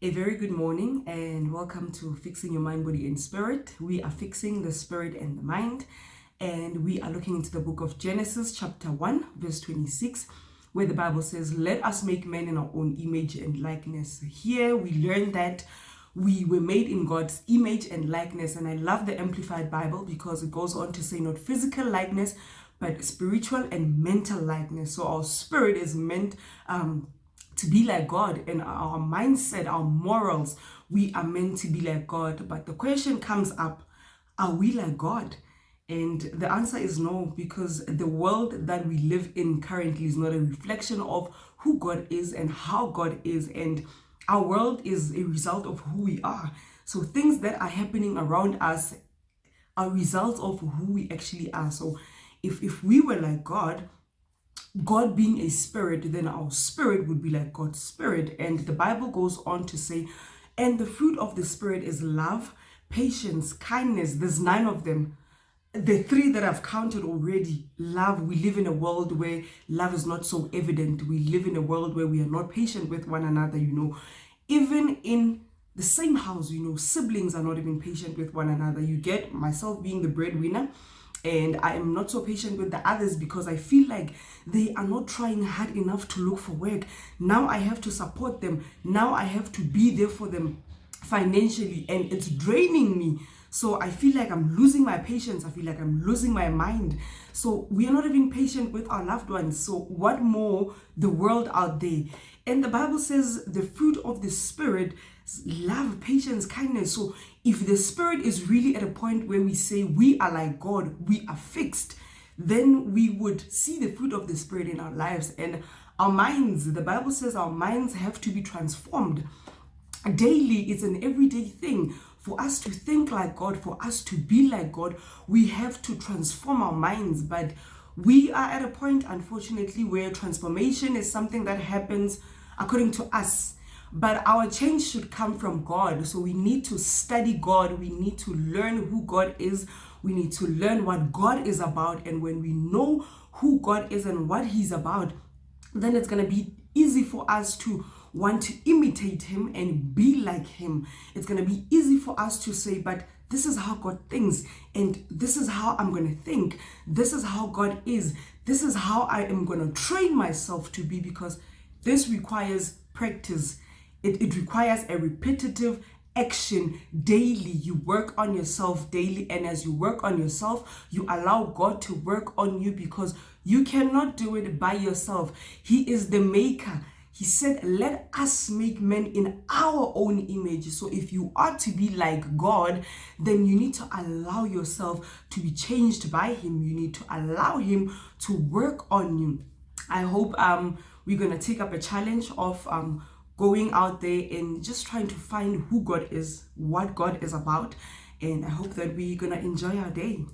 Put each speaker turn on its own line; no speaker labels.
A very good morning and welcome to Fixing Your Mind, Body and Spirit. We are fixing the spirit and the mind, and we are looking into the book of Genesis chapter 1 verse 26, where the Bible says, let us make man in our own image and likeness. Here we learn that we were made in God's image and likeness, and I love the Amplified Bible because it goes on to say not physical likeness but spiritual and mental likeness. So our spirit is meant to be like God, and our mindset, our morals, we are meant to be like God. But the question comes up, are we like God? And the answer is no, because the world that we live in currently is not a reflection of who God is and how God is. And our world is a result of who we are. So things that are happening around us are results of who we actually are. So if we were like God being a spirit, then our spirit would be like God's spirit. And the Bible goes on to say, and the fruit of the spirit is love, patience, kindness. There's 9 of them. The 3 that I've counted already. Love, we live in a world where love is not so evident. We live in a world where we are not patient with one another, Even in the same house, siblings are not even patient with one another. You get myself being the breadwinner, and I am not so patient with the others because I feel like they are not trying hard enough to look for work. Now I have to support them. Now I have to be there for them financially, and it's draining me. So I feel like I'm losing my patience. I feel like I'm losing my mind. So we are not even patient with our loved ones. So what more the world out there? And the Bible says the fruit of the Spirit is love, patience, kindness. So if the Spirit is really at a point where we say we are like God, we are fixed, then we would see the fruit of the Spirit in our lives. And our minds, the Bible says our minds have to be transformed daily. It's an everyday thing. For us to think like God, for us to be like God, we have to transform our minds. But we are at a point, unfortunately, where transformation is something that happens according to us. But our change should come from God. So we need to study God. We need to learn who God is. We need to learn what God is about. And when we know who God is and what He's about, then it's going to be easy for us to want to imitate Him and be like Him. It's going to be easy for us to say, but this is how God thinks, and this is how I'm going to think. This is how God is. This is how I am going to train myself to be, because this requires practice. It requires a repetitive action daily. You work on yourself daily, and as you work on yourself, you allow God to work on you, because you cannot do it by yourself. He is the maker. He said, let us make men in our own image. So if you are to be like God, then you need to allow yourself to be changed by Him. You need to allow Him to work on you. I hope we're going to take up a challenge of going out there and just trying to find who God is, what God is about. And I hope that we're going to enjoy our day.